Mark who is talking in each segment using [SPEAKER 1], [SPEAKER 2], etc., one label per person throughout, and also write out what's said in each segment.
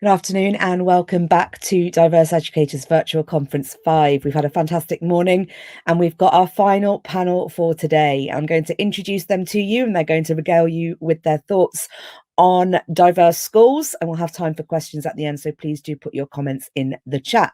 [SPEAKER 1] Good afternoon and welcome back to Diverse Educators Virtual Conference 5. We've had a fantastic morning and we've got our final panel for today. I'm going to introduce them to you and they're going to regale you with their thoughts on diverse schools, and we'll have time for questions at the end, so please do put your comments in the chat.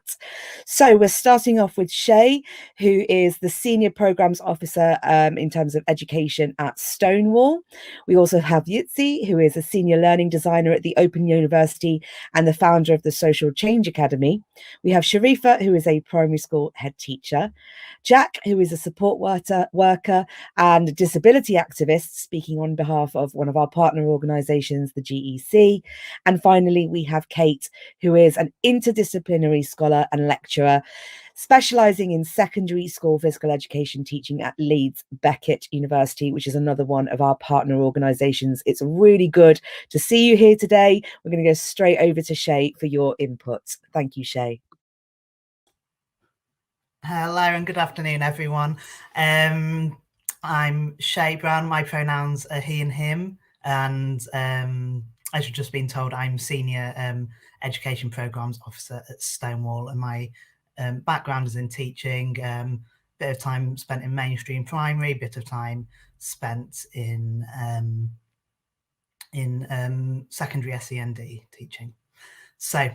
[SPEAKER 1] So we're starting off with Chay, who is the Senior Programs Officer in terms of education at Stonewall. We also have Jitse, who is a Senior Learning Designer at the Open University and the founder of the Social Change Academy. We have Sharifah, who is a primary school head teacher. Jack, who is a support worker and disability activist, speaking on behalf of one of our partner organisations, the GEC. And finally, we have Kate, who is an interdisciplinary scholar and lecturer, specialising in secondary school physical education teaching at Leeds Beckett University, which is another one of our partner organisations. It's really good to see you here today. We're going to go straight over to Chay for your input. Thank you, Chay.
[SPEAKER 2] Hello and good afternoon, everyone. I'm Chay Brown. My pronouns are he and him, and as you've just been told, I'm Senior Education Programs Officer at Stonewall, and my background is in teaching, bit of time spent in mainstream primary, bit of time spent in secondary SEND teaching. So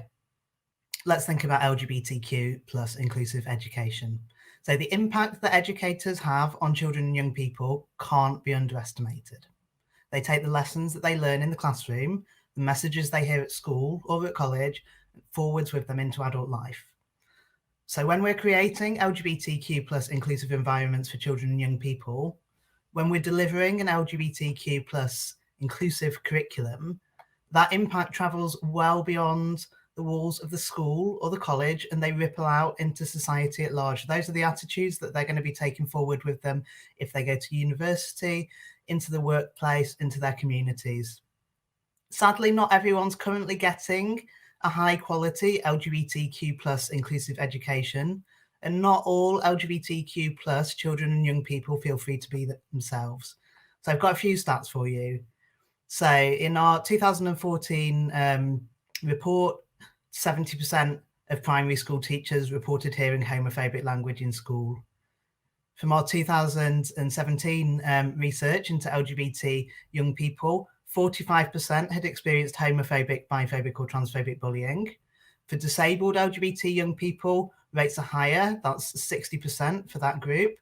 [SPEAKER 2] let's think about LGBTQ plus inclusive education. So the impact that educators have on children and young people can't be underestimated. They take the lessons that they learn in the classroom, the messages they hear at school or at college, forwards with them into adult life. So when we're creating LGBTQ plus inclusive environments for children and young people, when we're delivering an LGBTQ plus inclusive curriculum, that impact travels well beyond the walls of the school or the college, and they ripple out into society at large. Those are the attitudes that they're going to be taking forward with them if they go to university, into the workplace, into their communities. Sadly, not everyone's currently getting a high quality LGBTQ plus inclusive education, and not all LGBTQ plus children and young people feel free to be themselves. So I've got a few stats for you. So in our 2014 report, 70% of primary school teachers reported hearing homophobic language in school. From our 2017 research into LGBT young people, 45% had experienced homophobic, biphobic or transphobic bullying. For disabled LGBT young people, rates are higher, that's 60% for that group.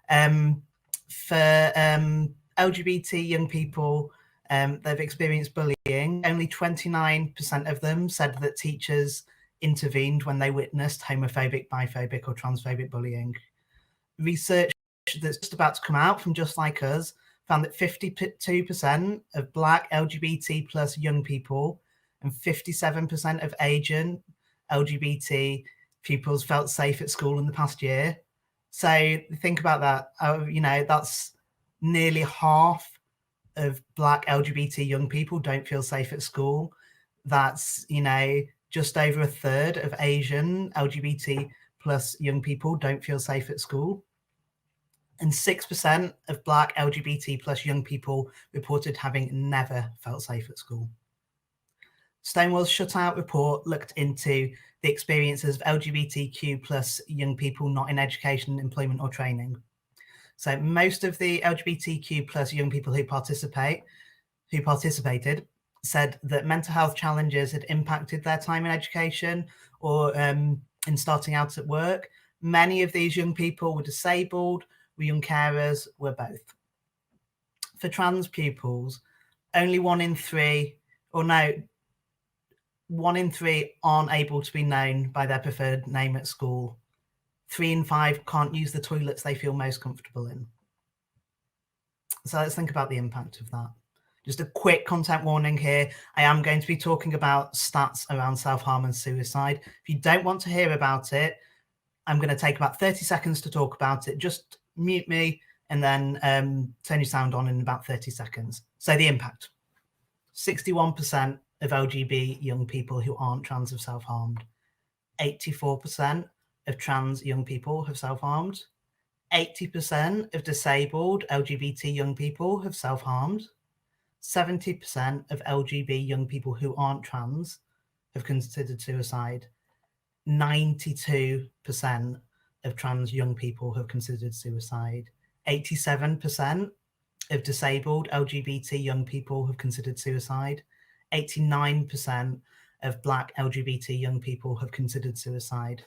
[SPEAKER 2] For LGBT young people, they've experienced bullying. Only 29% of them said that teachers intervened when they witnessed homophobic, biphobic or transphobic bullying. Research that's just about to come out from Just Like Us found that 52% of Black LGBT plus young people and 57% of Asian LGBT pupils felt safe at school in the past year. So think about that. That's nearly half of Black LGBT young people don't feel safe at school. That's, just over a third of Asian LGBT plus young people don't feel safe at school. And 6% of Black LGBT plus young people reported having never felt safe at school. Stonewall's Shutout report looked into the experiences of LGBTQ plus young people not in education, employment or training. So most of the LGBTQ plus young people who participated said that mental health challenges had impacted their time in education or in starting out at work. Many of these young people were disabled, were young carers, were both. For trans pupils, only 1 in 3 aren't able to be known by their preferred name at school. 3 in 5 can't use the toilets they feel most comfortable in. So let's think about the impact of that. Just a quick content warning here. I am going to be talking about stats around self-harm and suicide. If you don't want to hear about it, I'm going to take about 30 seconds to talk about it. Just mute me and then turn your sound on in about 30 seconds. So the impact. 61% of LGB young people who aren't trans have self-harmed. 84% of trans young people have self-harmed. 80% of disabled LGBT young people have self-harmed. 70% of LGB young people who aren't trans have considered suicide. 92% of trans young people have considered suicide. 87% of disabled LGBT young people have considered suicide. 89% of Black LGBT young people have considered suicide.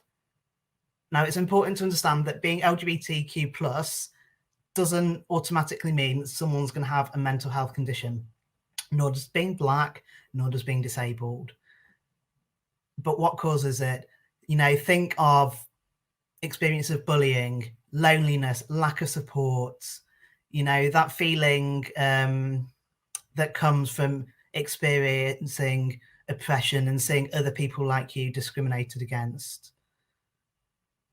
[SPEAKER 2] Now, it's important to understand that being LGBTQ plus doesn't automatically mean that someone's going to have a mental health condition, nor does being Black, nor does being disabled. But what causes it? You know, think of experience of bullying, loneliness, lack of support, you know, that feeling that comes from experiencing oppression and seeing other people like you discriminated against.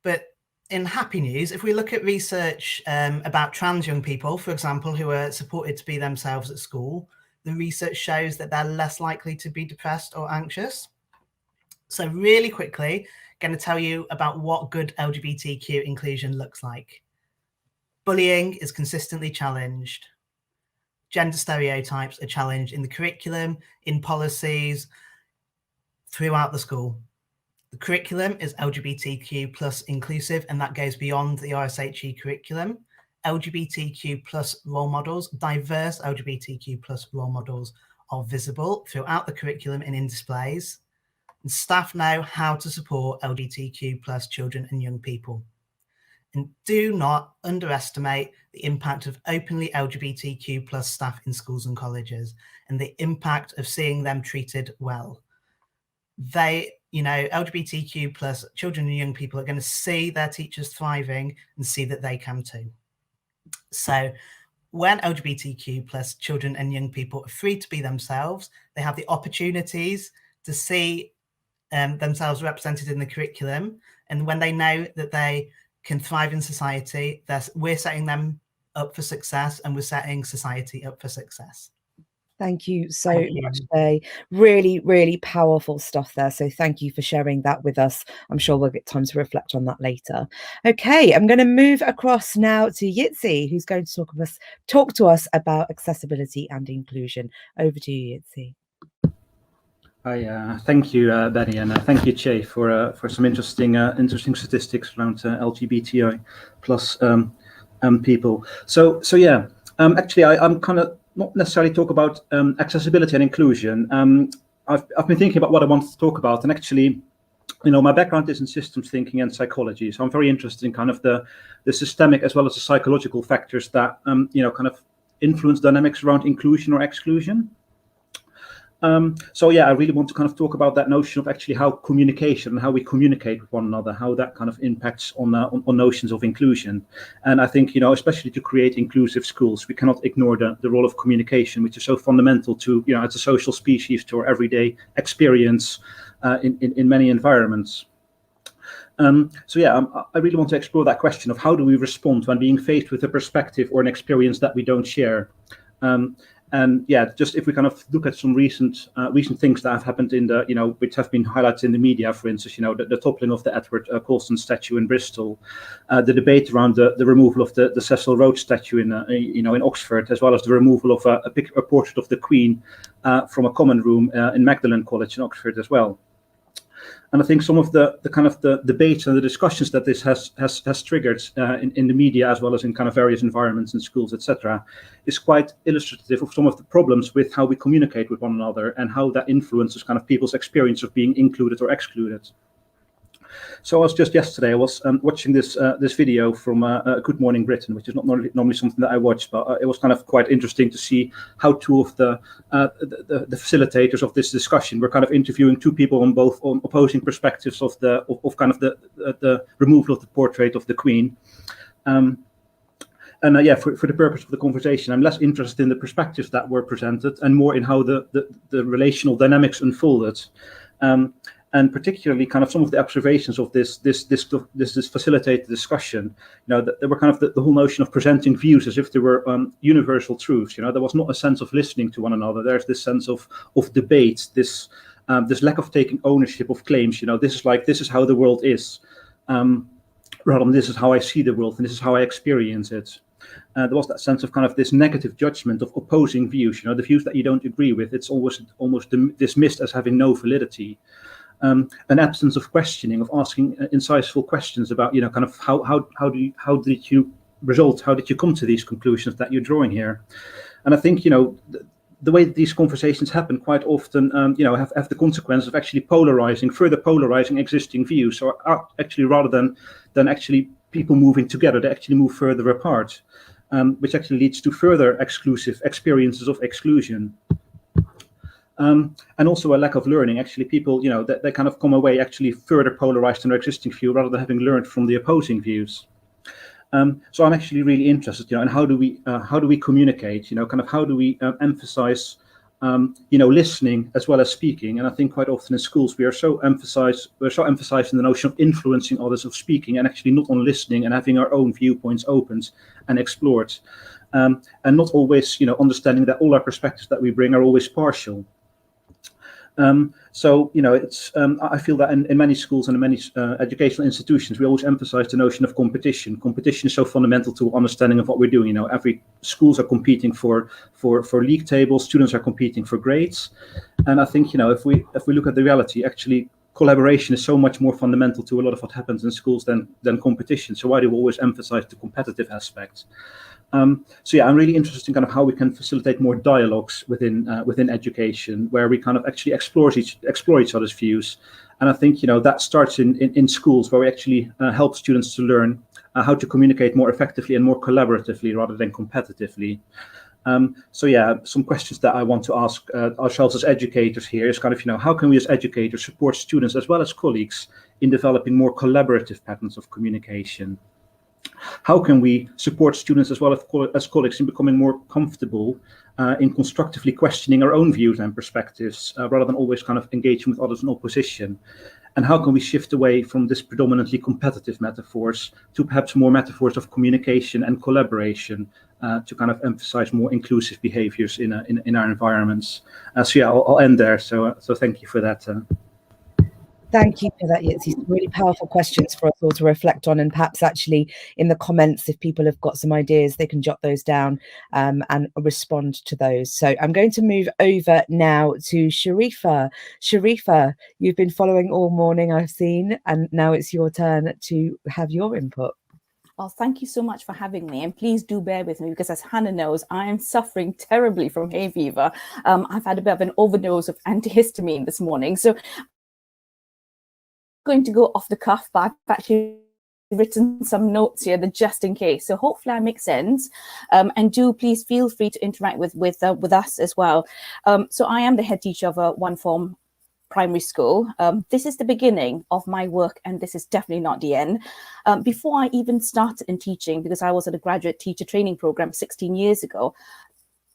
[SPEAKER 2] But in happy news, if we look at research about trans young people, for example, who are supported to be themselves at school, the research shows that they're less likely to be depressed or anxious. So really quickly, going to tell you about what good LGBTQ inclusion looks like. Bullying is consistently challenged. Gender stereotypes are challenged in the curriculum, in policies, throughout the school. The curriculum is LGBTQ plus inclusive, and that goes beyond the RSHE curriculum. LGBTQ plus role models, diverse LGBTQ plus role models are visible throughout the curriculum and in displays. And staff know how to support LGBTQ plus children and young people. And do not underestimate the impact of openly LGBTQ plus staff in schools and colleges and the impact of seeing them treated well. They, you know, LGBTQ plus children and young people are going to see their teachers thriving and see that they can too. So when LGBTQ plus children and young people are free to be themselves, they have the opportunities to see themselves represented in the curriculum. And when they know that they can thrive in society, we're setting them up for success, and we're setting society up for success.
[SPEAKER 1] Thank you so much, Jay. Really, really powerful stuff there. So thank you for sharing that with us. I'm sure we'll get time to reflect on that later. Okay, I'm going to move across now to Jitse, who's going to talk to us about accessibility and inclusion. Over to you, Jitse.
[SPEAKER 3] Hi, thank you, Benny, and thank you, Chay, for some interesting statistics around LGBTI plus people. So yeah, actually, I'm kind of not necessarily talk about accessibility and inclusion. I've been thinking about what I wanted to talk about, and actually, you know, my background is in systems thinking and psychology, so I'm very interested in kind of the systemic as well as the psychological factors that you know, kind of influence dynamics around inclusion or exclusion. So yeah, I really want to kind of talk about that notion of actually how communication and how we communicate with one another, how that kind of impacts on notions of inclusion. And I think, you know, especially to create inclusive schools, we cannot ignore the role of communication, which is so fundamental to, you know, as a social species, to our everyday experience in many environments. So yeah, I really want to explore that question of how do we respond when being faced with a perspective or an experience that we don't share. And yeah, just if we kind of look at some recent things that have happened in the, you know, which have been highlighted in the media, for instance, you know, the toppling of the Edward Colston statue in Bristol, the debate around the removal of the Cecil Rhodes statue in Oxford, as well as the removal of a portrait of the Queen from a common room in Magdalen College in Oxford as well. And I think some of the kind of the debates and the discussions that this has triggered in the media, as well as in kind of various environments in schools, etc., is quite illustrative of some of the problems with how we communicate with one another and how that influences kind of people's experience of being included or excluded. So I was just yesterday, I was watching this video from Good Morning Britain, which is not normally something that I watch, but it was kind of quite interesting to see how two of the facilitators of this discussion were kind of interviewing two people on opposing perspectives of the removal of the portrait of the Queen. And yeah, for the purpose of the conversation, I'm less interested in the perspectives that were presented and more in how the relational dynamics unfolded. And particularly kind of some of the observations of this facilitated discussion, you know, there were kind of the whole notion of presenting views as if they were universal truths. You know, there was not a sense of listening to one another. There's this sense of debate, this lack of taking ownership of claims. You know, this is how the world is, rather than this is how I see the world and this is how I experience it. there was that sense of kind of this negative judgment of opposing views. You know, the views that you don't agree with, it's almost dismissed as having no validity. An absence of questioning, of asking insightful questions about, you know, kind of how did you come to these conclusions that you're drawing here? And I think, you know, the way that these conversations happen quite often, you know, have the consequence of actually further polarizing existing views, or actually rather than actually people moving together, they actually move further apart, which actually leads to further exclusive experiences of exclusion. And also a lack of learning. Actually, people, you know, they kind of come away actually further polarized in their existing view rather than having learned from the opposing views. So I'm actually really interested, you know, in how do we communicate, you know, kind of how do we emphasize, you know, listening as well as speaking. And I think quite often in schools we're so emphasizing the notion of influencing others, of speaking, and actually not on listening and having our own viewpoints opened and explored, and not always, you know, understanding that all our perspectives that we bring are always partial. So, you know, it's I feel that in many schools and in many educational institutions, we always emphasize the notion of competition. Competition is so fundamental to understanding of what we're doing. You know, every schools are competing for league tables, students are competing for grades, and I think, you know, if we look at the reality, actually collaboration is so much more fundamental to a lot of what happens in schools than competition. So why do we always emphasize the competitive aspect? So yeah, I'm really interested in kind of how we can facilitate more dialogues within education, where we kind of actually explore each other's views. And I think, you know, that starts in schools, where we actually help students to learn how to communicate more effectively and more collaboratively rather than competitively. So yeah, some questions that I want to ask ourselves as educators here is kind of, you know, how can we as educators support students as well as colleagues in developing more collaborative patterns of communication? How can we support students as well as colleagues in becoming more comfortable in constructively questioning our own views and perspectives, rather than always kind of engaging with others in opposition? And how can we shift away from this predominantly competitive metaphors to perhaps more metaphors of communication and collaboration, to kind of emphasize more inclusive behaviors in our environments? So yeah, I'll end there. So thank you for that.
[SPEAKER 1] Thank you for that. It's really powerful questions for us all to reflect on, and perhaps actually in the comments, if people have got some ideas, they can jot those down and respond to those. So I'm going to move over now to Sharifah. Sharifah, you've been following all morning, I've seen, and now it's your turn to have your input.
[SPEAKER 4] Well, thank you so much for having me, and please do bear with me, because as Hannah knows, I am suffering terribly from hay fever. I've had a bit of an overdose of antihistamine this morning, so going to go off the cuff, but I've actually written some notes here that just in case. So hopefully I make sense. And do please feel free to interact with us as well. So I am the head teacher of a one-form primary school. This is the beginning of my work, and this is definitely not the end. Before I even started in teaching, because I was at a graduate teacher training program 16 years ago,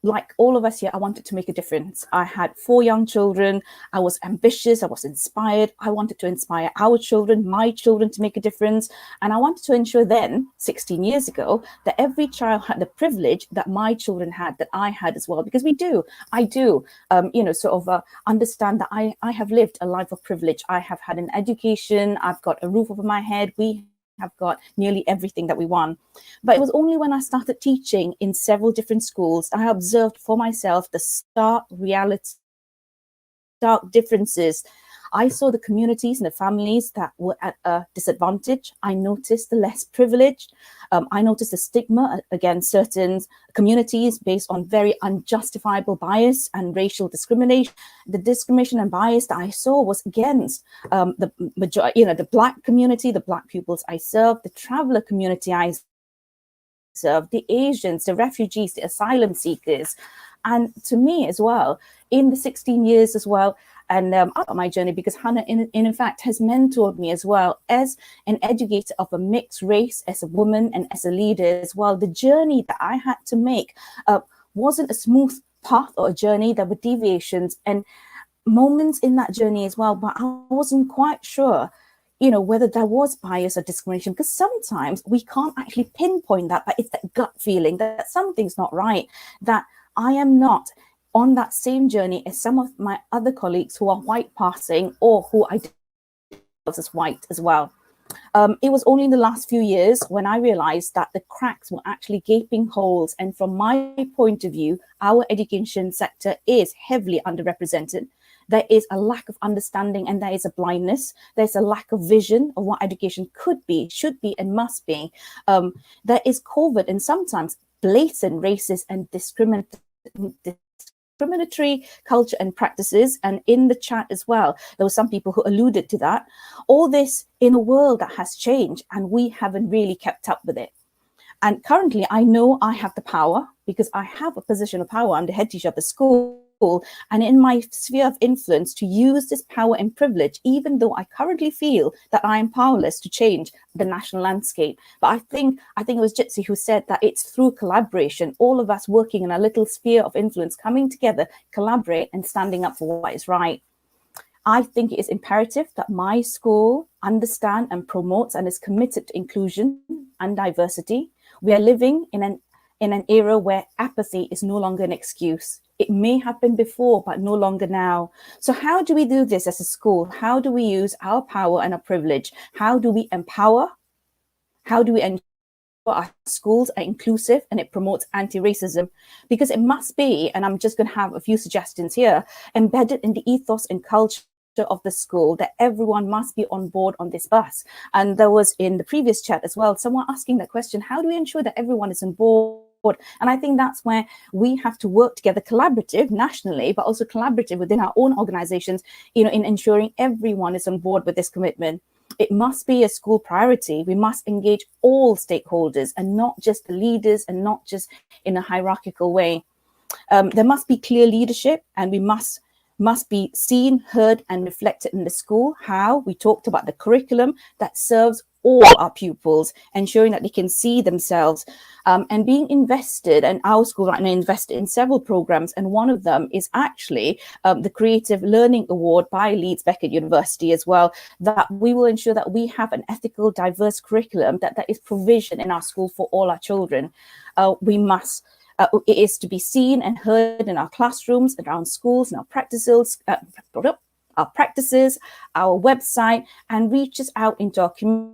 [SPEAKER 4] like all of us here, I wanted to make a difference. I had 4 young children. I was ambitious. I was inspired. I wanted to inspire our children, my children, to make a difference. And I wanted to ensure then, 16 years ago, that every child had the privilege that my children had, that I had as well. Because I do, you know, sort of understand that I have lived a life of privilege. I have had an education. I've got a roof over my head. We have got nearly everything that we want. But it was only when I started teaching in several different schools, I observed for myself the stark differences. I saw the communities and the families that were at a disadvantage. I noticed the less privileged. I noticed the stigma against certain communities based on very unjustifiable bias and racial discrimination. The discrimination and bias that I saw was against the majority, you know, the Black community, the Black pupils I served, the traveler community I served, the Asians, the refugees, the asylum seekers. And to me as well, in the 16 years as well, and out of my journey, because Hannah, in fact, has mentored me as well as an educator of a mixed race, as a woman and as a leader as well. The journey that I had to make wasn't a smooth path or a journey. There were deviations and moments in that journey as well, but I wasn't quite sure, you know, whether there was bias or discrimination, because sometimes we can't actually pinpoint that, but it's that gut feeling that something's not right, that I am not on that same journey as some of my other colleagues who are white passing or who identify as white as well. It was only in the last few years when I realized that the cracks were actually gaping holes. And from my point of view, our education sector is heavily underrepresented. There is a lack of understanding and there is a blindness. There's a lack of vision of what education could be, should be, and must be. There is covert and sometimes blatant racist and discriminatory culture and practices. And in the chat as well, there were some people who alluded to that. All this in a world that has changed and we haven't really kept up with it. And currently, I know I have the power because I have a position of power. I'm the head teacher of the school. And in my sphere of influence to use this power and privilege, even though I currently feel that I am powerless to change the national landscape. But I think it was Jitse who said that it's through collaboration, all of us working in a little sphere of influence, coming together, collaborate and standing up for what is right. I think it is imperative that my school understand and promotes and is committed to inclusion and diversity. We are living in an era where apathy is no longer an excuse. It may have been before, but no longer now. So how do we do this as a school? How do we use our power and our privilege? How do we empower? How do we ensure our schools are inclusive and it promotes anti-racism? Because it must be, and I'm just going to have a few suggestions here, embedded in the ethos and culture of the school that everyone must be on board on this bus. And there was in the previous chat as well, someone asking that question, how do we ensure that everyone is on board? And I think that's where we have to work together, collaborative nationally, but also collaborative within our own organizations, in ensuring everyone is on board with this commitment. It must be a school priority. We must engage all stakeholders and not just the leaders and not just in a hierarchical way. There must be clear leadership and we must be seen, heard and reflected in the school. How? We talked about the curriculum that serves all our pupils, ensuring that they can see themselves and being invested. And our school right now invested in several programs. And one of them is actually the Creative Learning Award by Leeds Beckett University as well, that we will ensure that we have an ethical, diverse curriculum that is provision in our school for all our children. It is to be seen and heard in our classrooms, around schools, and our practices, our website, and reaches out into our community.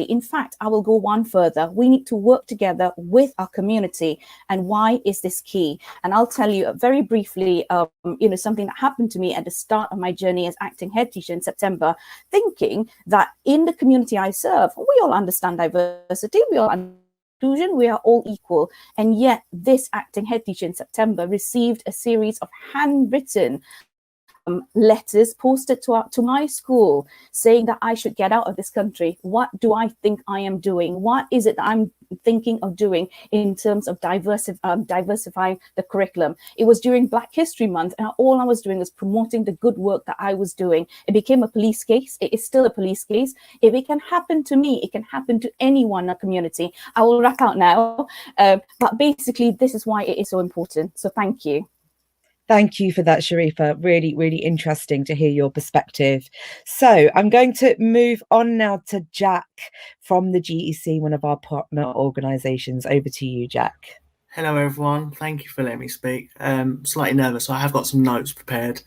[SPEAKER 4] In fact, I will go one further. We need to work together with our community. And why is this key? And I'll tell you very briefly, something that happened to me at the start of my journey as acting head teacher in September, thinking that in the community I serve, we all understand diversity, we all understand inclusion, we are all equal. And yet this acting head teacher in September received a series of handwritten letters posted to my school saying that I should get out of this country. What do I think I am doing? What is it that I'm thinking of doing in terms of diversifying the curriculum? It was during Black History Month and all I was doing was promoting the good work that I was doing. It became a police case. It is still a police case. If it can happen to me, it can happen to anyone in a community. I will wrap out now, but basically this is why it is so important. So thank you.
[SPEAKER 1] Thank you for that, Sharifah. Really, really interesting to hear your perspective. So I'm going to move on now to Jack from the GEC, one of our partner organisations. Over to you, Jack.
[SPEAKER 5] Hello, everyone. Thank you for letting me speak. Slightly nervous. I have got some notes prepared.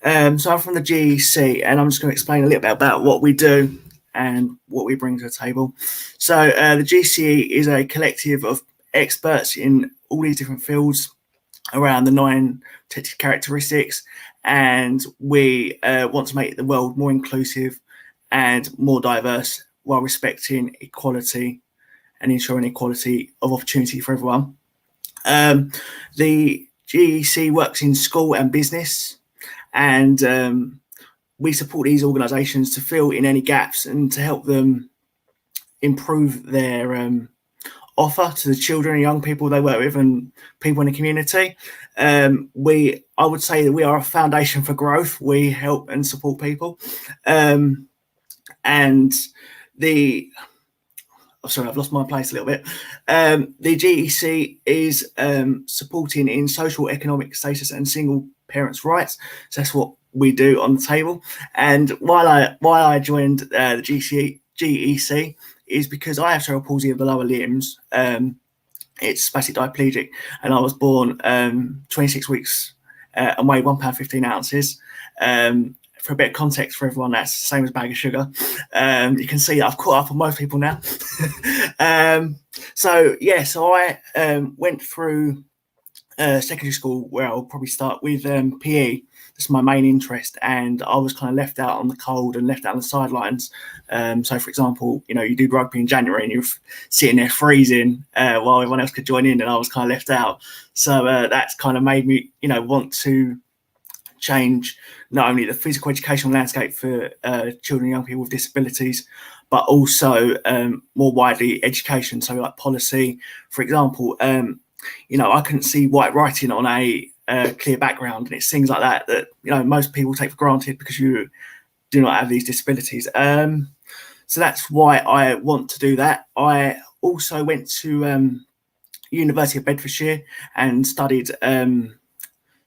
[SPEAKER 5] So I'm from the GEC, and I'm just going to explain a little bit about what we do and what we bring to the table. So the GEC is a collective of experts in all these different fields around the 9 protected characteristics, and we want to make the world more inclusive and more diverse while respecting equality and ensuring equality of opportunity for everyone. The GEC works in school and business, and we support these organisations to fill in any gaps and to help them improve their offer to the children and young people they work with and people in the community. I would say that we are a foundation for growth. We help and support people. Sorry, I've lost my place a little bit. The GEC is supporting in social, economic status and single parents' rights. So that's what we do on the table. And why I joined the GEC is because I have cerebral palsy of the lower limbs. It's spastic diplegic, and I was born 26 weeks and weighed 1 pound 15 ounces. for a bit of context for everyone, that's the same as a bag of sugar. You can see that I've caught up on most people now. So I went through secondary school, where I'll probably start with PE. That's my main interest, and I was kind of left out on the cold and left out on the sidelines. So, for example, you do rugby in January and you're sitting there freezing while everyone else could join in, and I was kind of left out. So that's kind of made me, want to change not only the physical educational landscape for children and young people with disabilities, but also more widely education. So, like policy, for example. I couldn't see white writing on a clear background, and it's things like that most people take for granted because you do not have these disabilities. So that's why I want to do that. I also went to University of Bedfordshire and studied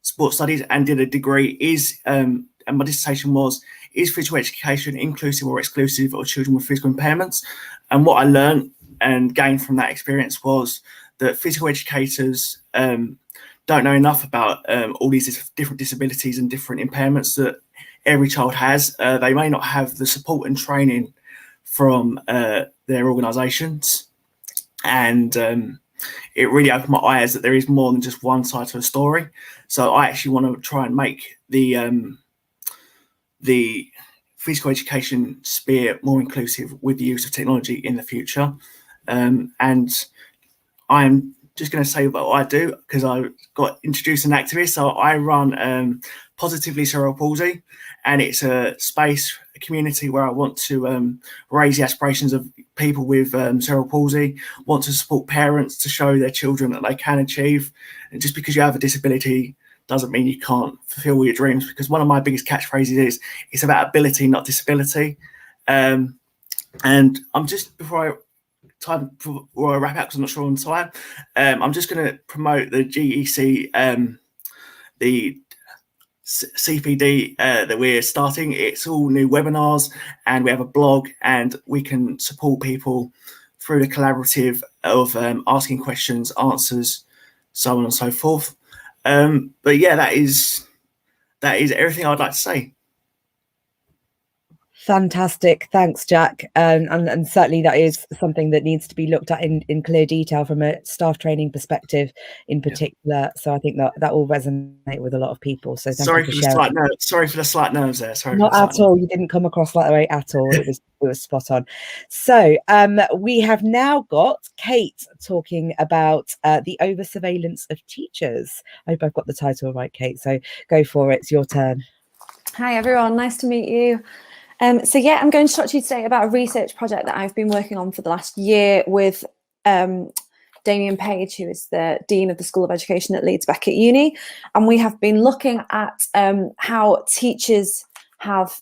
[SPEAKER 5] sports studies and did a degree. And my dissertation was, is physical education inclusive or exclusive of children with physical impairments? And what I learned and gained from that experience was that physical educators don't know enough about all these different disabilities and different impairments that every child has. They may not have the support and training from their organisations, and it really opened my eyes that there is more than just one side to a story. So I actually want to try and make the physical education sphere more inclusive with the use of technology in the future. And I'm just going to say what I do because I got introduced as an activist. So I run Positively Cerebral Palsy, and it's a space, a community where I want to raise the aspirations of people with cerebral palsy, want to support parents to show their children that they can achieve. And just because you have a disability doesn't mean you can't fulfill all your dreams, because one of my biggest catchphrases is it's about ability, not disability. And I'm just, before I wrap up because I'm not sure on time, I'm just going to promote the GEC, the CPD that we're starting. It's all new webinars, and we have a blog, and we can support people through the collaborative of asking questions, answers, so on and so forth. But yeah, that is everything I'd like to say.
[SPEAKER 1] Fantastic. Thanks, Jack. And certainly that is something that needs to be looked at in clear detail from a staff training perspective in particular. Yeah. So I think that will resonate with a lot of people. So
[SPEAKER 5] sorry for the slight nerves there.
[SPEAKER 1] Not at all. You didn't come across that way at all. It was spot on. So we have now got Kate talking about the over surveillance of teachers. I hope I've got the title right, Kate. So go for it. It's your turn.
[SPEAKER 6] Hi, everyone. Nice to meet you. So yeah, I'm going to talk to you today about a research project that I've been working on for the last year with Damien Page, who is the Dean of the School of Education at Leeds Beckett Uni. And we have been looking at how teachers have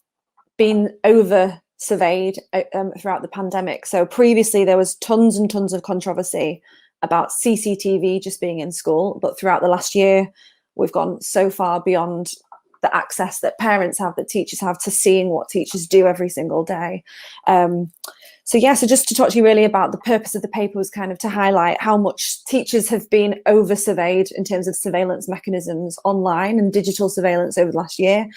[SPEAKER 6] been over-surveyed throughout the pandemic. So previously there was tons and tons of controversy about CCTV just being in school, but throughout the last year, we've gone so far beyond the access that parents have, that teachers have, to seeing what teachers do every single day. So just to talk to you really about the purpose of the paper was kind of to highlight how much teachers have been over surveyed in terms of surveillance mechanisms online and digital surveillance over the last year.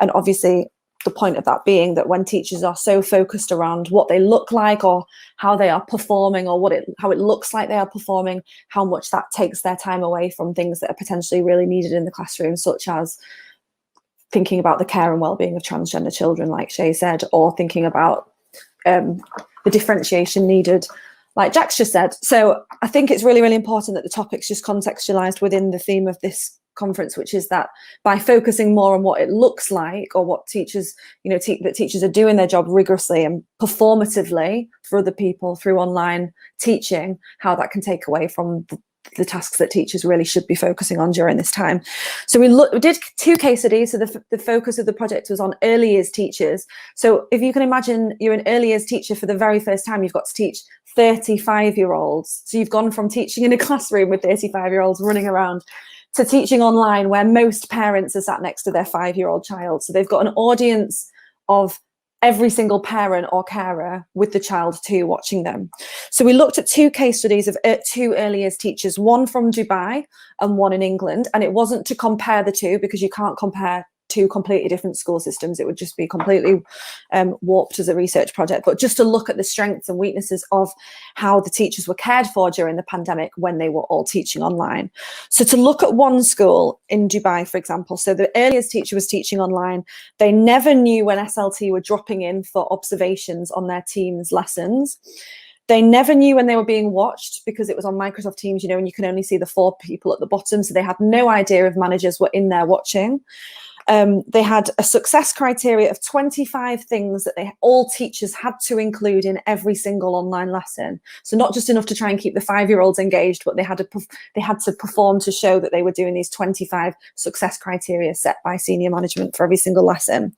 [SPEAKER 6] And obviously the point of that being that when teachers are so focused around what they look like or how they are performing or how it looks like they are performing, how much that takes their time away from things that are potentially really needed in the classroom, such as thinking about the care and well-being of transgender children, like Chay said, or thinking about the differentiation needed, like Jack's just said. So I think it's really, really important that the topic's just contextualized within the theme of this conference, which is that by focusing more on what it looks like, or what teachers, that teachers are doing their job rigorously and performatively for other people through online teaching, how that can take away from the tasks that teachers really should be focusing on during this time. So we did 2 case studies. So the focus of the project was on early years teachers. So if you can imagine you're an early years teacher for the very first time, you've got to teach 35-year-olds. So you've gone from teaching in a classroom with 35-year-olds running around to teaching online where most parents are sat next to their 5-year-old child. So they've got an audience of every single parent or carer with the child too watching them. So we looked at 2 case studies of 2 early years teachers, one from Dubai and one in England. And it wasn't to compare the two, because you can't compare two completely different school systems. It would just be completely warped as a research project. But just to look at the strengths and weaknesses of how the teachers were cared for during the pandemic when they were all teaching online. So to look at one school in Dubai, for example, so the earliest teacher was teaching online. They never knew when SLT were dropping in for observations on their team's lessons. They never knew when they were being watched because it was on Microsoft Teams, you know, and you can only see the 4 people at the bottom. So they had no idea if managers were in there watching. They had a success criteria of 25 things that all teachers had to include in every single online lesson. So not just enough to try and keep the 5-year-olds engaged, but they had to perform to show that they were doing these 25 success criteria set by senior management for every single lesson.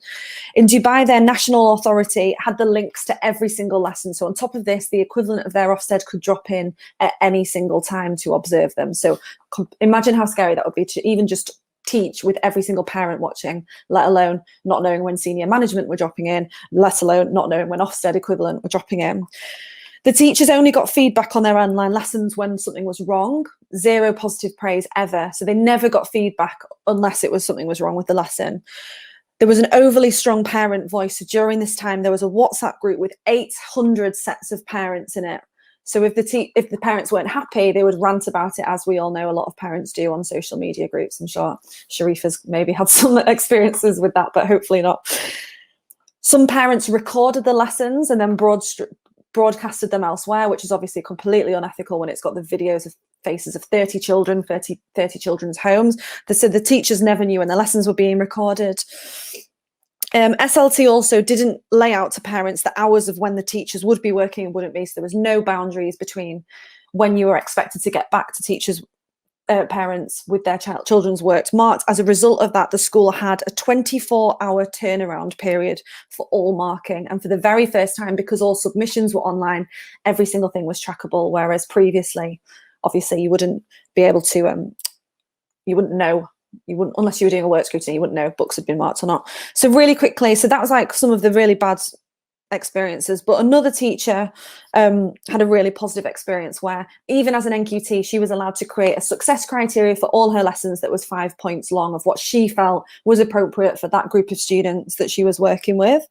[SPEAKER 6] In Dubai, their national authority had the links to every single lesson. So on top of this, the equivalent of their Ofsted could drop in at any single time to observe them. So imagine how scary that would be to even just teach with every single parent watching, let alone not knowing when senior management were dropping in, let alone not knowing when Ofsted equivalent were dropping in. The teachers only got feedback on their online lessons when something was wrong, 0 positive praise ever. So they never got feedback unless something was wrong with the lesson. There was an overly strong parent voice. So during this time, there was a WhatsApp group with 800 sets of parents in it. So if the parents weren't happy, they would rant about it, as we all know a lot of parents do on social media groups. I'm sure Sharifah's maybe had some experiences with that, but hopefully not. Some parents recorded the lessons and then broadcasted them elsewhere, which is obviously completely unethical when it's got the videos of faces of 30 children, 30 children's homes. So the teachers never knew when the lessons were being recorded. SLT also didn't lay out to parents the hours of when the teachers would be working and wouldn't be. So there was no boundaries between when you were expected to get back to teachers, parents with their children's work marked. As a result of that, the school had a 24-hour turnaround period for all marking. And for the very first time, because all submissions were online, every single thing was trackable. Whereas previously, obviously, you wouldn't be able to, you wouldn't know. You wouldn't, unless you were doing a work scrutiny, you wouldn't know if books had been marked or not. So really quickly, so that was like some of the really bad experiences. But another teacher had a really positive experience where even as an NQT, she was allowed to create a success criteria for all her lessons that was 5 points long of what she felt was appropriate for that group of students that she was working with.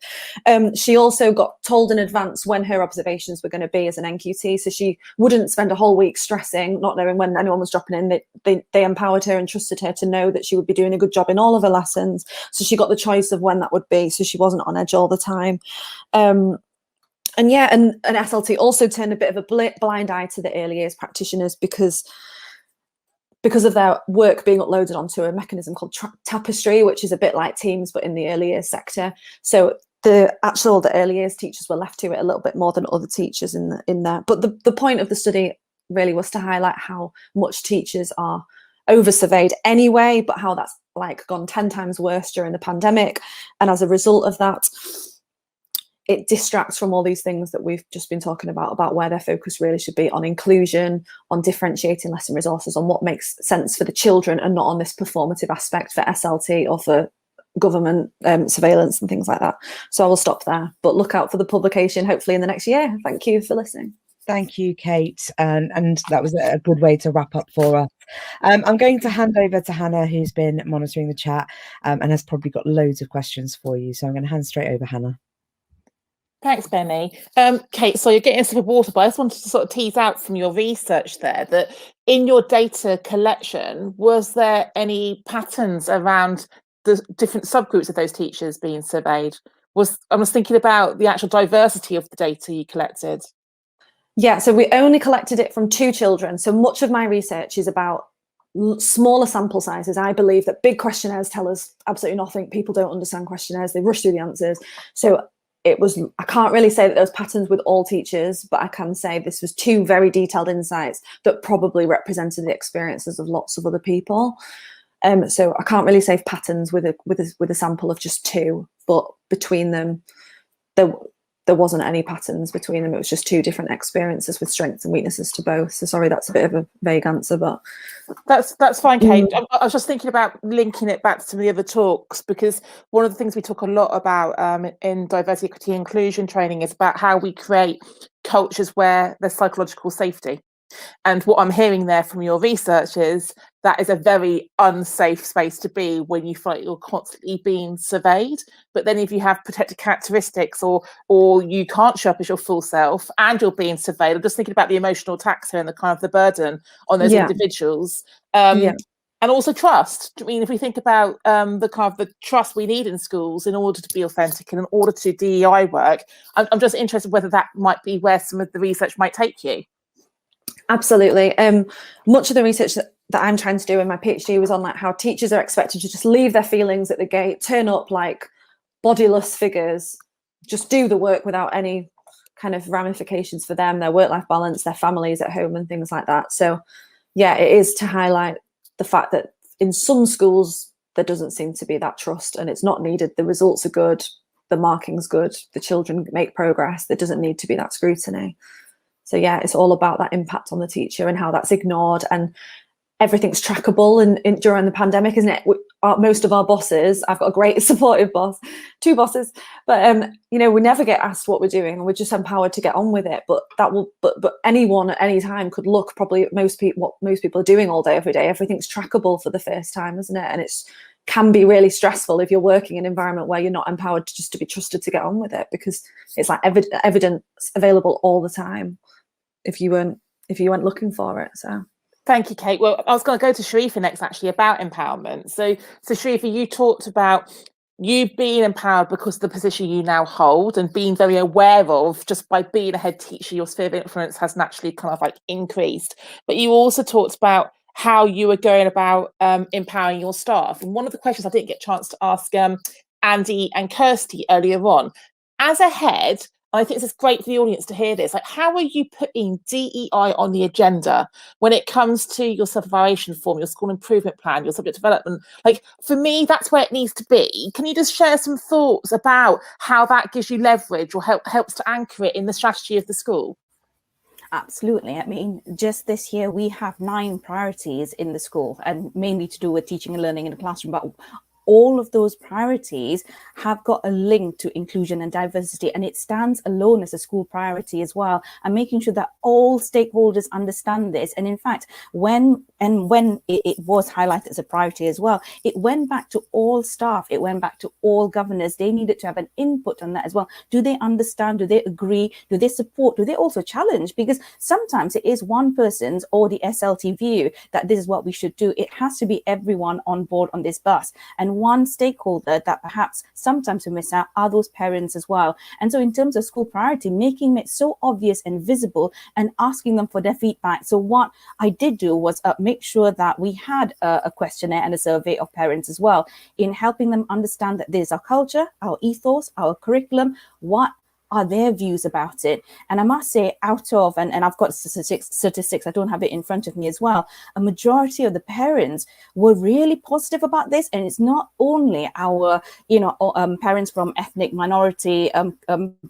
[SPEAKER 6] She also got told in advance when her observations were going to be as an NQT, so she wouldn't spend a whole week stressing, not knowing when anyone was dropping in. They empowered her and trusted her to know that she would be doing a good job in all of her lessons. So she got the choice of when that would be, so she wasn't on edge all the time. And SLT also turned a bit of a blind eye to the early years practitioners because of their work being uploaded onto a mechanism called Tapestry, which is a bit like Teams, but in the early years sector. So the early years teachers were left to it a little bit more than other teachers in there. But the point of the study really was to highlight how much teachers are over-surveyed anyway, but how that's like gone 10 times worse during the pandemic. And as a result of that, it distracts from all these things that we've just been talking about where their focus really should be on inclusion, on differentiating lesson resources, on what makes sense for the children, and not on this performative aspect for SLT or for government surveillance and things like that. So I will stop there, but look out for the publication hopefully in the next year. Thank you for listening.
[SPEAKER 1] Thank you, Kate. And that was a good way to wrap up for us. I'm going to hand over to Hannah, who's been monitoring the chat and has probably got loads of questions for you. So I'm going to hand straight over, Hannah.
[SPEAKER 7] Thanks, Benny. Kate, so you're getting a sip of water, but I just wanted to sort of tease out from your research there that in your data collection, was there any patterns around the different subgroups of those teachers being surveyed? I was thinking about the actual diversity of the data you collected.
[SPEAKER 6] Yeah, so we only collected it from 2 children. So much of my research is about smaller sample sizes. I believe that big questionnaires tell us absolutely nothing. People don't understand questionnaires. They rush through the answers. So I can't really say that there was patterns with all teachers, but I can say this was 2 very detailed insights that probably represented the experiences of lots of other people. So I can't really say patterns with a sample of just 2, but between them, there wasn't any patterns between them. It was just 2 different experiences with strengths and weaknesses to both. So sorry, that's a bit of a vague answer, but
[SPEAKER 7] that's fine, Kate. I was just thinking about linking it back to some of the other talks, because one of the things we talk a lot about in diversity, equity, inclusion training is about how we create cultures where there's psychological safety. And what I'm hearing there from your research is that is a very unsafe space to be when you feel like you're constantly being surveyed. But then if you have protected characteristics, or you can't show up as your full self and you're being surveyed, I'm just thinking about the emotional tax here and the kind of the burden on those individuals. And also trust. I mean, if we think about the kind of the trust we need in schools in order to be authentic and in order to do DEI work, I'm just interested whether that might be where some of the research might take you.
[SPEAKER 6] Absolutely. Much of the research that I'm trying to do in my PhD was on like how teachers are expected to just leave their feelings at the gate, turn up like bodiless figures, just do the work without any kind of ramifications for them, their work-life balance, their families at home and things like that. So yeah, it is to highlight the fact that in some schools there doesn't seem to be that trust, and it's not needed. The results are good, the marking's good, the children make progress. There doesn't need to be that scrutiny. So yeah, it's all about that impact on the teacher and how that's ignored, and everything's trackable. And during the pandemic, isn't it? Most of our bosses, I've got a great supportive boss, 2 bosses, but you know, we never get asked what we're doing, and we're just empowered to get on with it. But anyone at any time could look probably at what most people are doing all day, every day. Everything's trackable for the first time, isn't it? And it's can be really stressful if you're working in an environment where you're not empowered just to be trusted to get on with it, because it's like evidence available all the time if you weren't looking for it. So
[SPEAKER 7] thank you, Kate. Well, I was going to go to Sharifah next, actually, about empowerment. So Sharifah, you talked about you being empowered because of the position you now hold and being very aware of, just by being a head teacher, your sphere of influence has naturally kind of like increased. But you also talked about how you were going about empowering your staff. And one of the questions I didn't get a chance to ask Andy and Kirsty earlier on, as a head, I think this is great for the audience to hear this. Like, how are you putting DEI on the agenda when it comes to your self-evaluation form, your school improvement plan, your subject development? Like, for me, that's where it needs to be. Can you just share some thoughts about how that gives you leverage or helps to anchor it in the strategy of the school?
[SPEAKER 4] Absolutely. I mean, just this year, we have 9 priorities in the school, and mainly to do with teaching and learning in the classroom. But all of those priorities have got a link to inclusion and diversity, and it stands alone as a school priority as well, and making sure that all stakeholders understand this. And in fact, when it was highlighted as a priority as well, it went back to all staff, it went back to all governors. They needed to have an input on that as well. Do they understand? Do they agree? Do they support? Do they also challenge? Because sometimes it is one person's or the SLT view that this is what we should do. It has to be everyone on board on this bus. And one stakeholder that perhaps sometimes we miss out are those parents as well. And so in terms of school priority, making it so obvious and visible and asking them for their feedback. So what I did do was make sure that we had a questionnaire and a survey of parents as well, in helping them understand that there's our culture, our ethos, our curriculum, what are their views about it. And I must say, out of, and I've got statistics, I don't have it in front of me as well, a majority of the parents were really positive about this. And it's not only our, parents from ethnic minority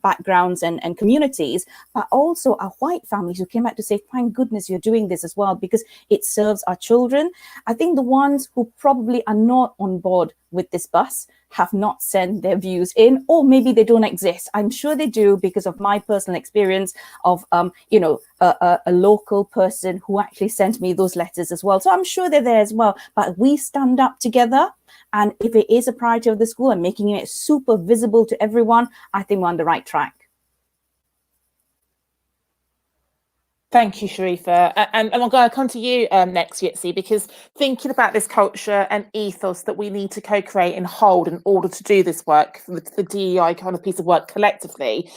[SPEAKER 4] backgrounds and communities, but also our white families who came out to say, thank goodness you're doing this as well, because it serves our children. I think the ones who probably are not on board with this bus have not sent their views in, or maybe they don't exist. I'm sure they do, because of my personal experience of, a local person who actually sent me those letters as well. So I'm sure they're there as well, but we stand up together. And if it is a priority of the school and making it super visible to everyone, I think we're on the right track.
[SPEAKER 7] Thank you, Sharifah. And I'm going to come to you next, Jitse, because thinking about this culture and ethos that we need to co-create and hold in order to do this work, the DEI kind of piece of work collectively,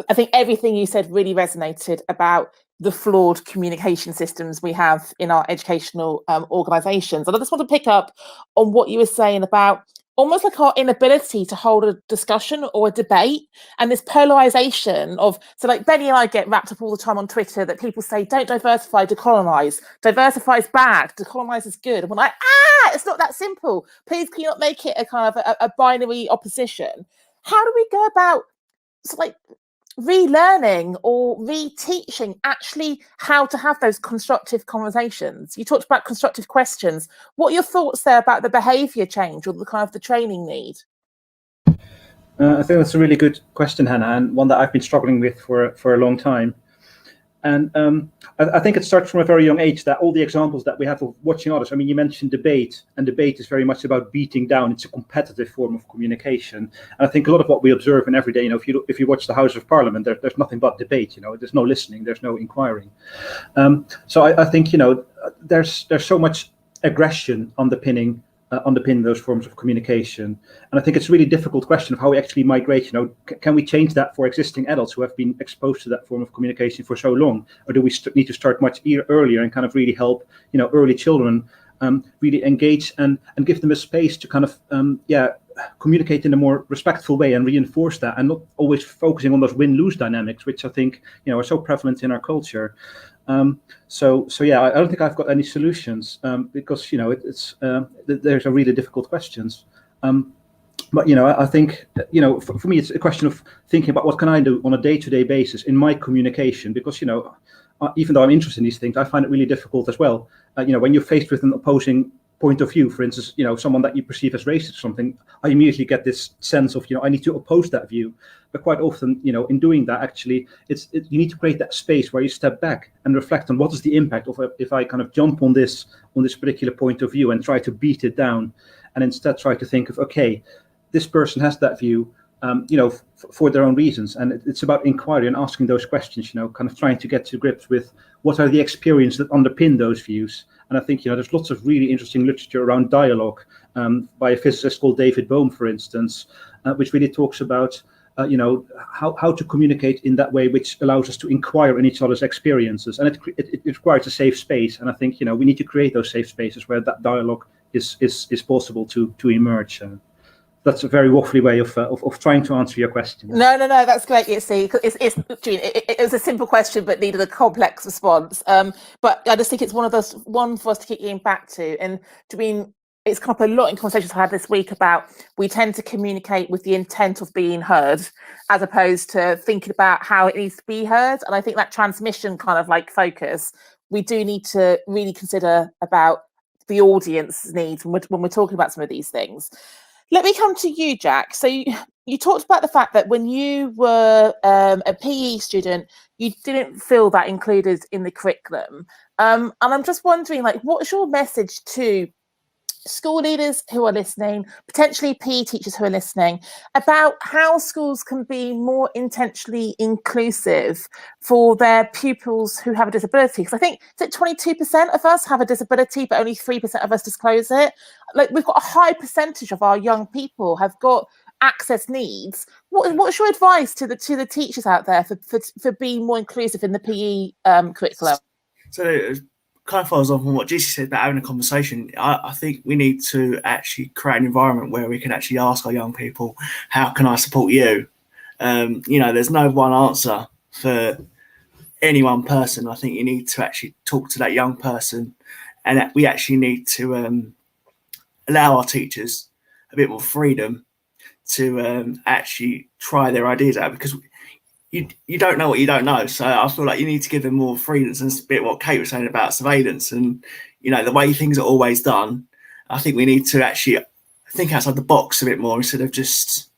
[SPEAKER 7] I think everything you said really resonated about the flawed communication systems we have in our educational organisations. And I just want to pick up on what you were saying about almost like our inability to hold a discussion or a debate, and this polarization of, so like Benny and I get wrapped up all the time on Twitter that people say, don't diversify, decolonize. Diversify is bad, decolonize is good. And we're like, it's not that simple. Please, can you not make it a kind of a binary opposition? How do we go about relearning or reteaching actually how to have those constructive conversations? You talked about constructive questions. What are your thoughts there about the behaviour change or the kind of the training need?
[SPEAKER 3] I think that's a really good question, Hannah, and one that I've been struggling with for a long time. And I think it starts from a very young age, that all the examples that we have of watching others. I mean, you mentioned debate, and debate is very much about beating down. It's a competitive form of communication. And I think a lot of what we observe in every day, if you watch the House of Parliament, there's nothing but debate. There's no listening, there's no inquiring. So I think there's so much aggression underpinning those forms of communication. And I think it's a really difficult question of how we actually migrate. Can we change that for existing adults who have been exposed to that form of communication for so long? Or do we need to start much earlier and kind of really help, early children really engage and give them a space to kind of, communicate in a more respectful way and reinforce that, and not always focusing on those win-lose dynamics, which I think, are so prevalent in our culture. So I don't think I've got any solutions, because there's a really difficult questions. But I think for me it's a question of thinking about what can I do on a day-to-day basis in my communication, because even though I'm interested in these things, I find it really difficult as well. When you're faced with an opposing point of view, for instance, someone that you perceive as racist or something, I immediately get this sense of, I need to oppose that view. But quite often, in doing that, actually, you need to create that space where you step back and reflect on what is the impact of if I kind of jump on this particular point of view and try to beat it down, and instead try to think of, okay, this person has that view, for their own reasons. And it's about inquiry and asking those questions, kind of trying to get to grips with what are the experiences that underpin those views. And I think, there's lots of really interesting literature around dialogue, by a physicist called David Bohm, for instance, which really talks about, how to communicate in that way, which allows us to inquire in each other's experiences. And it requires a safe space. And I think, we need to create those safe spaces where that dialogue is possible to emerge. That's a very waffly way of trying to answer your question.
[SPEAKER 7] No, that's great. It was a simple question, but needed a complex response. But I just think it's one for us to keep getting back to. And it's come up a lot in conversations I had this week about, we tend to communicate with the intent of being heard, as opposed to thinking about how it needs to be heard. And I think that transmission kind of focus, we do need to really consider about the audience needs when we're talking about some of these things. Let me come to you, Jack. So you talked about the fact that when you were a PE student, you didn't feel that included in the curriculum. And I'm just wondering, what's your message to school leaders who are listening, potentially PE teachers who are listening, about how schools can be more intentionally inclusive for their pupils who have a disability? Because I think, is it 22% of us have a disability, but only 3% of us disclose it? We've got a high percentage of our young people have got access needs. What's your advice to the teachers out there for being more inclusive in the PE curriculum?
[SPEAKER 5] So kind of follows on from what Jitse said about having a conversation. I think we need to actually create an environment where we can actually ask our young people, how can I support you? There's no one answer for any one person. I think you need to actually talk to that young person, and that we actually need to allow our teachers a bit more freedom to actually try their ideas out, because you don't know what you don't know. So I feel like you need to give them more freedom, and it's a bit what Kate was saying about surveillance and the way things are always done. I think we need to actually think outside the box a bit more, instead of just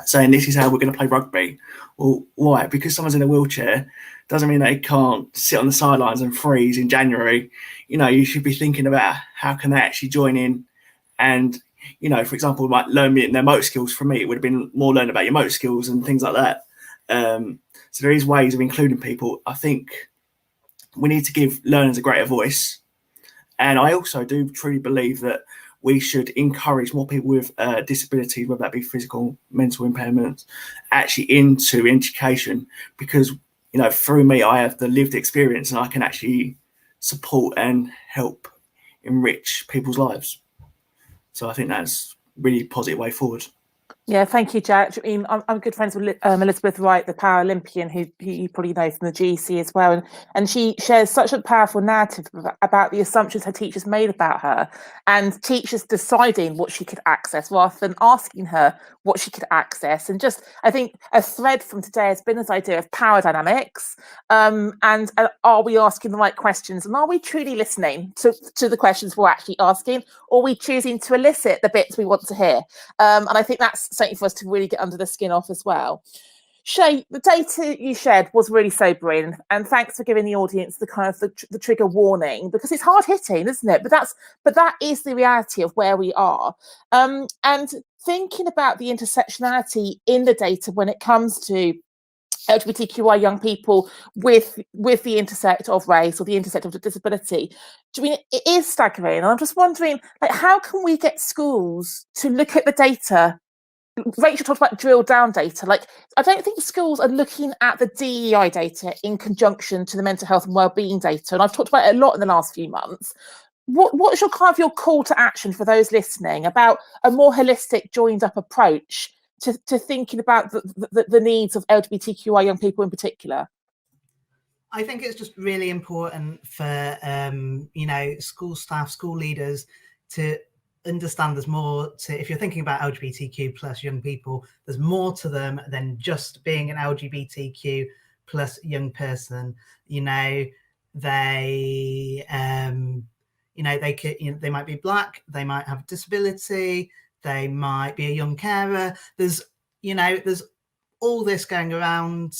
[SPEAKER 5] saying this is how we're going to play rugby. Well, why? Because someone's in a wheelchair doesn't mean they can't sit on the sidelines and freeze in January. You should be thinking about how can they actually join in, and for example, learn their motor skills. For me, it would have been more learning about your motor skills and things like that. So there is ways of including people. I think we need to give learners a greater voice. And I also do truly believe that we should encourage more people with disabilities, whether that be physical, mental impairments, actually into education, because, through me, I have the lived experience and I can actually support and help enrich people's lives. So I think that's a really positive way forward.
[SPEAKER 7] Yeah, thank you, Jack. I'm good friends with Elizabeth Wright, the Paralympian, who you probably know from the GC as well. And she shares such a powerful narrative about the assumptions her teachers made about her, and teachers deciding what she could access rather than asking her what she could access. And just, I think a thread from today has been this idea of power dynamics, and are we asking the right questions, and are we truly listening to the questions we're actually asking, or are we choosing to elicit the bits we want to hear? And I think that's something for us to really get under the skin of as well. Chay, the data you shared was really sobering, and thanks for giving the audience the kind of the trigger warning, because it's hard hitting, isn't it? But that is the reality of where we are. And thinking about the intersectionality in the data when it comes to LGBTQI young people with the intersect of race or the intersect of disability, I mean, it is staggering. And I'm just wondering, like, how can we get schools to look at the data? Rachel talked about drill down data. Like, I don't think schools are looking at the DEI data in conjunction to the mental health and wellbeing data. And I've talked about it a lot in the last few months. What's your kind of your call to action for those listening about a more holistic, joined up approach to thinking about the needs of LGBTQI young people in particular?
[SPEAKER 2] I think it's just really important for school staff, school leaders to understand there's more to, if you're thinking about LGBTQ plus young people, there's more to them than just being an LGBTQ plus young person. They they might be Black, they might have a disability, they might be a young carer. There's all this going around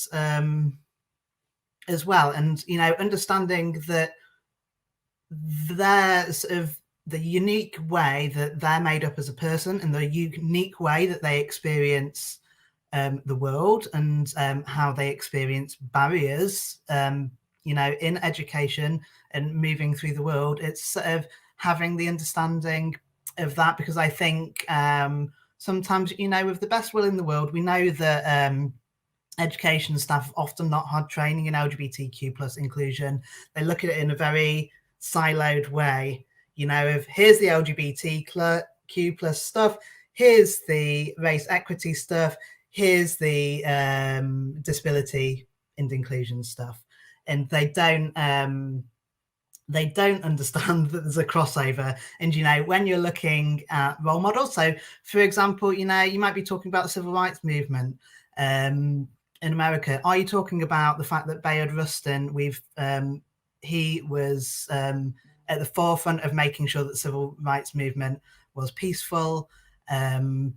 [SPEAKER 2] as well, and understanding that they're sort of the unique way that they're made up as a person and the unique way that they experience the world and how they experience barriers, in education and moving through the world. It's sort of having the understanding of that, because I think sometimes, with the best will in the world, we know that education staff often not had training in LGBTQ plus inclusion. They look at it in a very siloed way. Of here's the LGBTQ plus stuff, here's the race equity stuff, here's the disability and inclusion stuff, and they don't understand that there's a crossover. And when you're looking at role models, so for example, you might be talking about the civil rights movement in America. Are you talking about the fact that Bayard Rustin, he was at the forefront of making sure that the civil rights movement was peaceful, and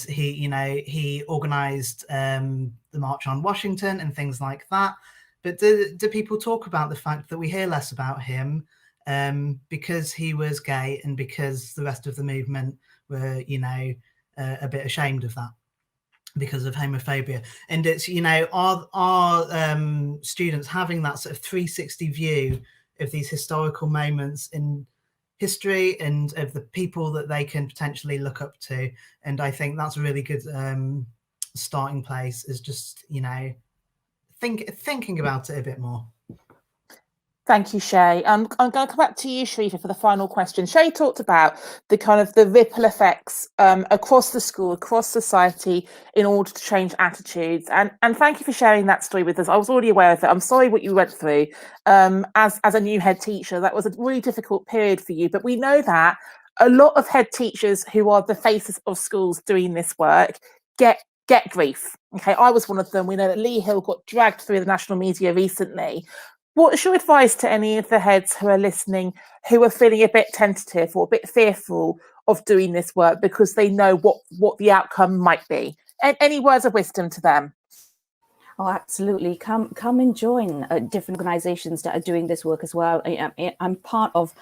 [SPEAKER 2] he organized the March on Washington and things like that? But do people talk about the fact that we hear less about him because he was gay and because the rest of the movement were a bit ashamed of that because of homophobia? And it's our students having that sort of 360 view of these historical moments in history and of the people that they can potentially look up to. And I think that's a really good starting place, is just thinking about it a bit more.
[SPEAKER 7] Thank you, Chay. I'm going to come back to you, Sharifah, for the final question. Chay talked about the kind of the ripple effects across the school, across society, in order to change attitudes. And thank you for sharing that story with us. I was already aware of it. I'm sorry what you went through as a new head teacher. That was a really difficult period for you. But we know that a lot of head teachers who are the faces of schools doing this work get grief. Okay, I was one of them. We know that Lee Hill got dragged through the national media recently. What's your advice to any of the heads who are listening, who are feeling a bit tentative or a bit fearful of doing this work because they know what the outcome might be? Any words of wisdom to them?
[SPEAKER 4] Oh, absolutely. Come and join different organizations that are doing this work as well. I'm part of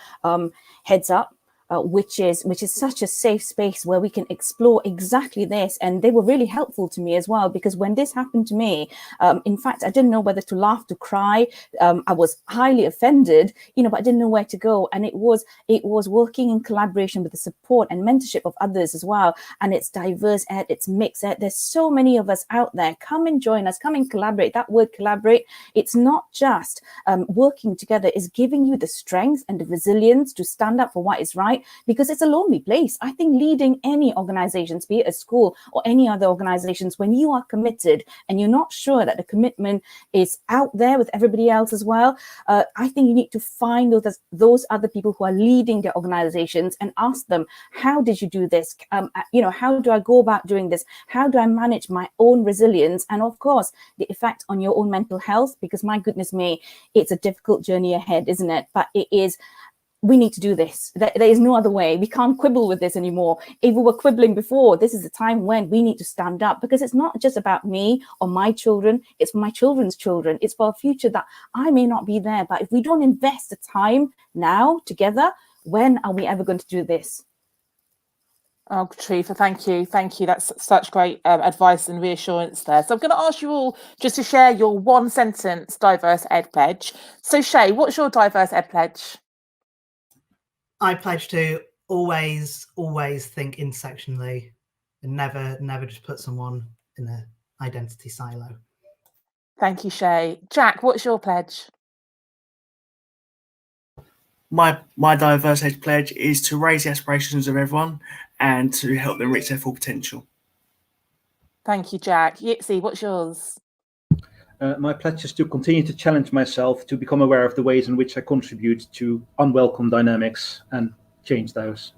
[SPEAKER 4] Heads Up, which is such a safe space where we can explore exactly this. And they were really helpful to me as well, because when this happened to me, in fact, I didn't know whether to laugh, to cry. I was highly offended, but I didn't know where to go. And it was working in collaboration with the support and mentorship of others as well. And it's diverse ed, it's mixed ed. There's so many of us out there. Come and join us, come and collaborate. That word collaborate, it's not just working together, is giving you the strength and the resilience to stand up for what is right. Because it's a lonely place. I think leading any organizations, be it a school or any other organizations, when you are committed and you're not sure that the commitment is out there with everybody else as well, I think you need to find those other people who are leading their organizations and ask them, how did you do this? How do I go about doing this? How do I manage my own resilience? And of course, the effect on your own mental health, because my goodness me, it's a difficult journey ahead, isn't it? But it is we need to do this. There is no other way. We can't quibble with this anymore. If we were quibbling before, this is the time when we need to stand up, because it's not just about me or my children. It's for my children's children. It's for a future that I may not be there. But if we don't invest the time now together, when are we ever going to do this?
[SPEAKER 7] Oh, Sharifah, thank you. Thank you. That's such great advice and reassurance there. So I'm going to ask you all just to share your one sentence diverse ed pledge. So Chay, what's your diverse ed pledge?
[SPEAKER 2] I pledge to always think intersectionally and never just put someone in an identity silo.
[SPEAKER 7] Thank you, Chay. Jack, what's your pledge?
[SPEAKER 5] My diverse ed pledge is to raise the aspirations of everyone and to help them reach their full potential.
[SPEAKER 7] Thank you, Jack. Jitse, what's yours?
[SPEAKER 3] My pledge is to continue to challenge myself to become aware of the ways in which I contribute to unwelcome dynamics and change those.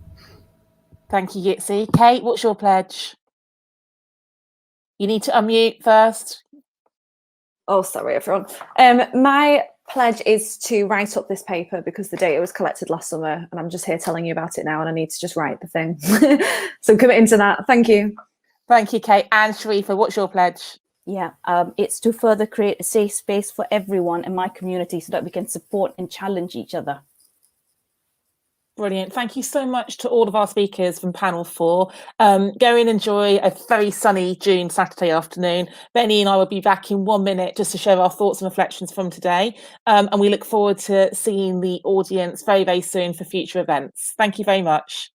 [SPEAKER 7] Thank you, Jitse. Kate, what's your pledge? You need to unmute first.
[SPEAKER 6] Oh, sorry, everyone. My pledge is to write up this paper because the data was collected last summer and I'm just here telling you about it now and I need to just write the thing. So I'm committing to that. Thank you.
[SPEAKER 7] Thank you, Kate. And Sharifah, what's your pledge?
[SPEAKER 4] Yeah, it's to further create a safe space for everyone in my community so that we can support and challenge each other.
[SPEAKER 7] Brilliant. Thank you so much to all of our speakers from panel 4. Go and enjoy a very sunny June Saturday afternoon. Benny and I will be back in 1 minute just to share our thoughts and reflections from today. And we look forward to seeing the audience very, very soon for future events. Thank you very much.